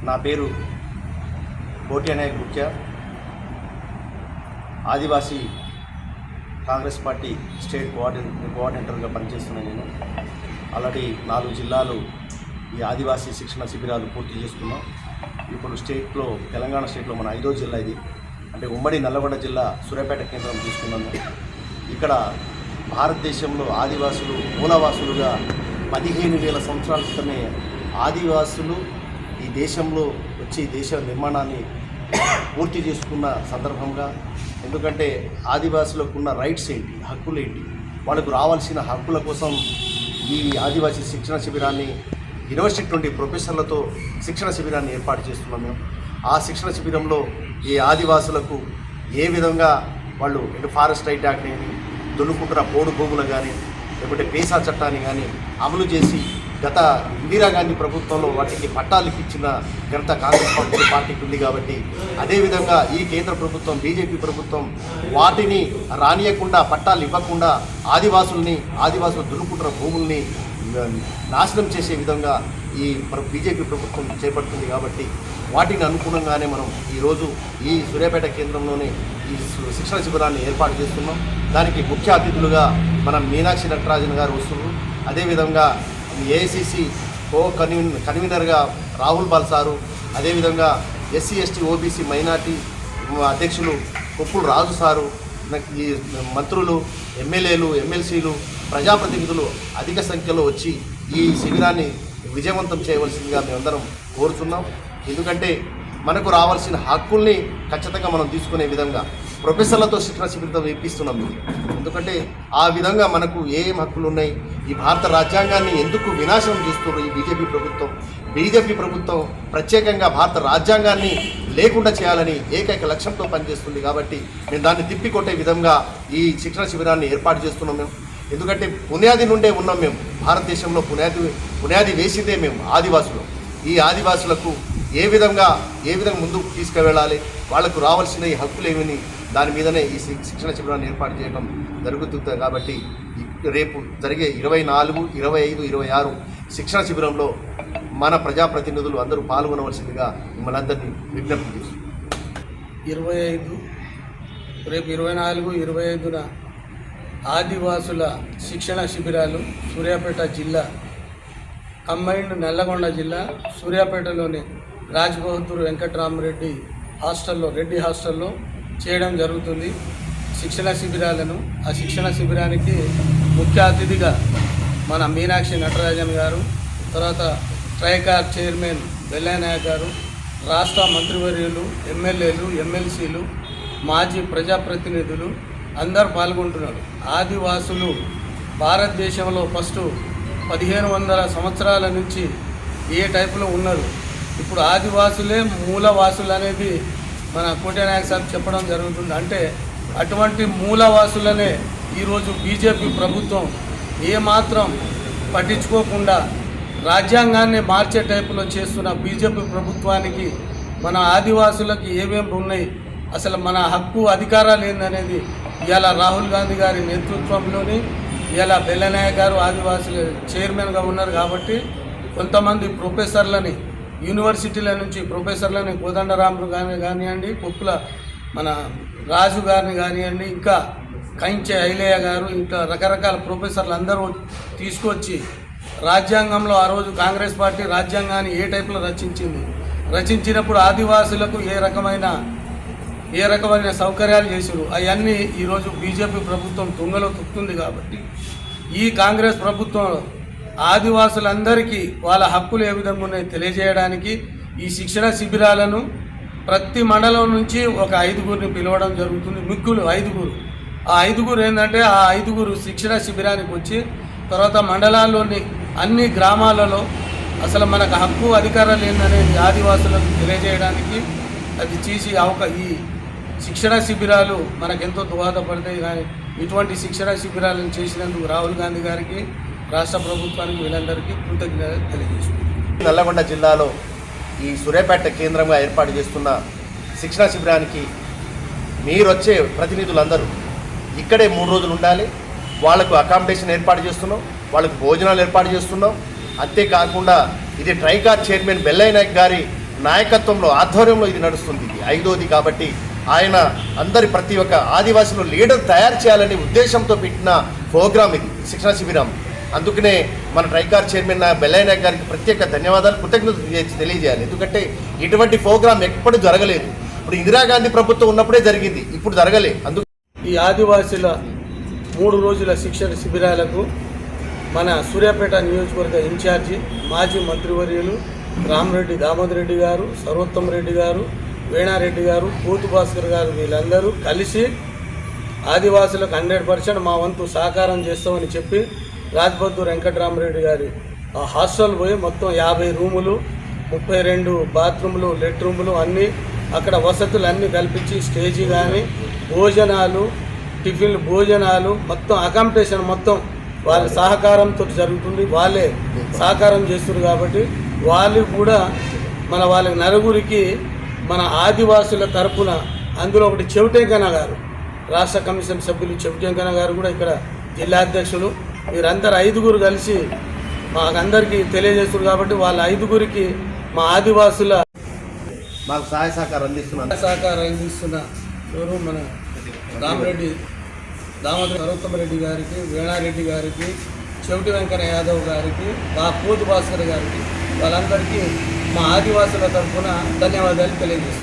నా పేరు కోటి నాయక్ గుఖ్య, ఆదివాసీ కాంగ్రెస్ పార్టీ స్టేట్ కోఆర్డినేటర్గా పనిచేస్తున్నాను. నేను ఆల్రెడీ 4 జిల్లాలు ఈ ఆదివాసీ శిక్షణ శిబిరాలు పూర్తి చేసుకున్నాం. ఇప్పుడు స్టేట్లో తెలంగాణ స్టేట్లో మన 5వ జిల్లా ఇది. అంటే ఉమ్మడి నల్లగొండ జిల్లా సూర్యాపేట కేంద్రం తీసుకున్నాము. ఇక్కడ భారతదేశంలో ఆదివాసులు మూలవాసులుగా 15,000 సంవత్సరాల క్రితమే ఆదివాసులు ఈ దేశంలో వచ్చి దేశ నిర్మాణాన్ని పూర్తి చేసుకున్న సందర్భంగా, ఎందుకంటే ఆదివాసులకు ఉన్న రైట్స్ ఏంటి, హక్కులు ఏంటి, వాళ్ళకు రావాల్సిన హక్కుల కోసం ఈ ఆదివాసీ శిక్షణ శిబిరాన్ని యూనివర్సిటీ నుండి ప్రొఫెసర్లతో శిక్షణ శిబిరాన్ని ఏర్పాటు చేస్తున్నాం మేము. ఆ శిక్షణ శిబిరంలో ఈ ఆదివాసులకు ఏ విధంగా వాళ్ళు ఫారెస్ట్ రైట్ యాక్ట్ కానీ, దున్నుకుంటున్న పోడు భూములు కానీ, లేకుంటే పేసా చట్టాన్ని కానీ అమలు చేసి గత ఇందిరాగాంధీ ప్రభుత్వంలో వాటికి పట్టాలు ఇప్పించిన ఘనత కాంగ్రెస్ పార్టీకి ఉంది. కాబట్టి అదేవిధంగా ఈ కేంద్ర ప్రభుత్వం బీజేపీ ప్రభుత్వం వాటిని రానియకుండా, పట్టాలు ఇవ్వకుండా ఆదివాసులు దున్నుకుంటున్న భూముల్ని నాశనం చేసే విధంగా ఈ బీజేపీ ప్రభుత్వం చేపడుతుంది. కాబట్టి వాటిని అనుగుణంగానే మనం ఈరోజు ఈ సూర్యాపేట కేంద్రంలోనే ఈ శిక్షణ శిబిరాన్ని ఏర్పాటు చేస్తున్నాం. దానికి ముఖ్య అతిథులుగా మనం మీనాక్షి నటరాజన్ గారు వస్తున్నారు. అదేవిధంగా ఏఐసిసి కన్వీనర్గా రాహుల్ బాల్ సారు, అదేవిధంగా ఎస్సీ ఎస్టీ ఓబీసీ మైనార్టీ అధ్యక్షులు కొప్పులు రాజు సారు, ఈ మంత్రులు, ఎమ్మెల్యేలు, ఎమ్మెల్సీలు, ప్రజాప్రతినిధులు అధిక సంఖ్యలో వచ్చి ఈ శిబిరాన్ని విజయవంతం చేయవలసిందిగా మేమందరం కోరుతున్నాం. ఎందుకంటే మనకు రావాల్సిన హక్కుల్ని ఖచ్చితంగా మనం తీసుకునే విధంగా ప్రొఫెసర్లతో శిక్షణ శిబిరం ఇప్పిస్తున్నాం మేము. ఎందుకంటే ఆ విధంగా మనకు ఏం హక్కులు ఉన్నాయి, ఈ భారత రాజ్యాంగాన్ని ఎందుకు వినాశనం చేస్తున్నారు ఈ బీజేపీ ప్రభుత్వం ప్రత్యేకంగా భారత రాజ్యాంగాన్ని లేకుండా చేయాలని ఏకైక లక్ష్యంతో పనిచేస్తుంది. కాబట్టి మేము దాన్ని తిప్పికొట్టే విధంగా ఈ శిక్షణ శిబిరాన్ని ఏర్పాటు చేస్తున్నాం మేము. ఎందుకంటే పునాది నుండే ఉన్నాం మేము. భారతదేశంలో పునాది వేసిందే మేము ఆదివాసులు. ఈ ఆదివాసులకు ఏ విధంగా ముందుకు తీసుకువెళ్ళాలి, వాళ్లకు రావాల్సిన ఈ హక్కులు ఏమని దాని మీదనే ఈ శిక్షణ శిబిరాన్ని ఏర్పాటు చేయడం జరుగుతుంది. కాబట్టి రేపు జరిగే 24, 25, 26 శిక్షణ శిబిరంలో మన ప్రజాప్రతినిధులు అందరూ పాల్గొనవలసిందిగా మిమ్మల్ని అందరినీ విజ్ఞప్తి చేస్తున్నాం. రేపు 24, 25న ఆదివాసుల శిక్షణ శిబిరాలు సూర్యాపేట జిల్లా, కంబైన్డ్ నల్లగొండ జిల్లా సూర్యాపేటలోని రాజ్బహదూర్ వెంకట్రామరెడ్డి రెడ్డి హాస్టల్లో చేయడం జరుగుతుంది శిక్షణ శిబిరాలను. ఆ శిక్షణ శిబిరానికి ముఖ్య అతిథిగా మన మీనాక్షి నటరాజన్ గారు, తర్వాత ట్రైకార్ చైర్మన్ వెల్లయ్య నాయక్ గారు, రాష్ట్ర మంత్రివర్యులు, ఎమ్మెల్యేలు, ఎమ్మెల్సీలు, మాజీ ప్రజాప్రతినిధులు అందరూ పాల్గొంటున్నారు. ఆదివాసులు భారతదేశంలో ఫస్ట్ 1500 సంవత్సరాల నుంచి ఏ టైపులో ఉన్నారు. ఇప్పుడు ఆదివాసులే మూలవాసులు అనేది మన కోటి నాయక్ సార్ చెప్పడం జరుగుతుంది. అంటే అటువంటి మూలవాసులనే ఈరోజు బీజేపీ ప్రభుత్వం ఏమాత్రం పట్టించుకోకుండా రాజ్యాంగాన్ని మార్చే టైపులో చేస్తున్న బీజేపీ ప్రభుత్వానికి మన ఆదివాసులకు ఏమేమి ఉన్నాయి, అసలు మన హక్కు అధికారాలు ఏందనేది ఇవాళ రాహుల్ గాంధీ గారి నేతృత్వంలోని ఇవాళ బెల్లనాయక్ గారు ఆదివాసుల చైర్మన్గా ఉన్నారు. కాబట్టి కొంతమంది ప్రొఫెసర్లని యూనివర్సిటీల నుంచి ప్రొఫెసర్లని కోదండరాములు కానివ్వండి, కొప్పుల మన రాజు గారిని కానివ్వండి, ఇంకా కంచె ఐలయ్య గారు, ఇంకా రకరకాల ప్రొఫెసర్లు అందరూ తీసుకొచ్చి రాజ్యాంగంలో ఆ రోజు కాంగ్రెస్ పార్టీ రాజ్యాంగాన్ని ఏ టైపులో రచించినప్పుడు ఆదివాసులకు ఏ రకమైన సౌకర్యాలు చేశారు అవన్నీ ఈరోజు బీజేపీ ప్రభుత్వం తుంగలో తొక్కుతుంది. కాబట్టి ఈ కాంగ్రెస్ ప్రభుత్వం ఆదివాసులందరికీ వాళ్ళ హక్కులు ఏ విధంగా ఉన్నాయో తెలియజేయడానికి ఈ శిక్షణ శిబిరాలను ప్రతి మండలం నుంచి ఒక 5గురిని పిలవడం జరుగుతుంది. మిక్కులు 5గురు. ఆ 5గురు ఏంటంటే ఆ 5గురు శిక్షణ శిబిరానికి వచ్చి తర్వాత మండలాల్లోని అన్ని గ్రామాలలో అసలు మనకు హక్కు అధికారాలు ఏందనేది ఆదివాసులకు తెలియజేయడానికి అది చేసి ఈ శిక్షణ శిబిరాలు మనకెంతో దోహదపడతాయి. కానీ ఇటువంటి శిక్షణ శిబిరాలను చేసినందుకు రాహుల్ గాంధీ గారికి, రాష్ట్ర ప్రభుత్వానికి, వీళ్ళందరికీ కృతజ్ఞతలు తెలియజేస్తున్నాం. నల్లగొండ జిల్లాలో ఈ సూర్యాపేట కేంద్రంగా ఏర్పాటు చేస్తున్న శిక్షణ శిబిరానికి మీరు వచ్చే ప్రతినిధులందరూ ఇక్కడే 3 రోజులు ఉండాలి. వాళ్లకు అకామిడేషన్ ఏర్పాటు చేస్తున్నాం, వాళ్ళకు భోజనాలు ఏర్పాటు చేస్తున్నాం. అంతేకాకుండా ఇది ట్రైకార్ చైర్మన్ వెల్లయ్య నాయక్ గారి నాయకత్వంలో ఆధ్వర్యంలో ఇది నడుస్తుంది. ఇది 5వది కాబట్టి ఆయన ప్రతి ఒక్క ఆదివాసులు లీడర్ తయారు చేయాలనే ఉద్దేశంతో పెట్టిన ప్రోగ్రాం ఇది, శిక్షణ శిబిరం. అందుకనే మన ట్రైకార్ చైర్మన్ బెల్లయ్య నాయక్ గారికి ప్రత్యేక ధన్యవాదాలు, కృతజ్ఞతలు తెలియజేయాలి. ఎందుకంటే ఇటువంటి ప్రోగ్రాం ఎప్పుడు జరగలేదు. ఇప్పుడు ఇందిరాగాంధీ ప్రభుత్వం ఉన్నప్పుడే జరిగింది, ఇప్పుడు జరగలే. అందుకు ఈ ఆదివాసీల 3 రోజుల శిక్షణ శిబిరాలకు మన సూర్యాపేట నియోజకవర్గ ఇన్ఛార్జి మాజీ మంత్రివర్యులు రామరెడ్డి దామోదర్ రెడ్డి గారు, సర్వోత్తమ్ రెడ్డి గారు, వేణారెడ్డి గారు, పోతు భాస్కర్ గారు వీళ్ళందరూ కలిసి ఆదివాసులకు 100% మా వంతు సహకారం చేస్తామని చెప్పి రాజ్బహదూర్ వెంకటరామరెడ్డి గారి ఆ హాస్టల్ పోయి మొత్తం 50 రూములు, 32 బాత్రూములు, లెట్రూములు అన్నీ అక్కడ వసతులు అన్నీ కల్పించి స్టేజీ కానీ భోజనాలు, టిఫిన్లు, భోజనాలు మొత్తం అకామిడేషన్ మొత్తం వాళ్ళ సహకారంతో జరుగుతుంది. వాళ్ళే సహకారం చేస్తున్నారు కాబట్టి వాళ్ళు కూడా వాళ్ళకి నలుగురికి మన ఆదివాసుల తరపున అందులో ఒకటి చెవిటెంకన్న గారు, రాష్ట్ర కమిషన్ సభ్యులు చెవిటెంకన్న గారు కూడా ఇక్కడ జిల్లా అధ్యక్షులు. వీరందరూ 5గురు కలిసి మాకందరికీ తెలియజేస్తున్నారు కాబట్టి వాళ్ళ 5గురికి మా ఆదివాసుల మాకు సహాయ సహకారం అందిస్తున్న ఎవరు మన రామరెడ్డి దామోదర్ సర్వోత్తమ రెడ్డి గారికి, వేణారెడ్డి గారికి, చెవిటి వెంకన్న యాదవ్ గారికి, పోతు భాస్కర్ గారికి వాళ్ళందరికీ మా ఆదివాసుల తరఫున ధన్యవాదాలు తెలియజేస్తున్నాం.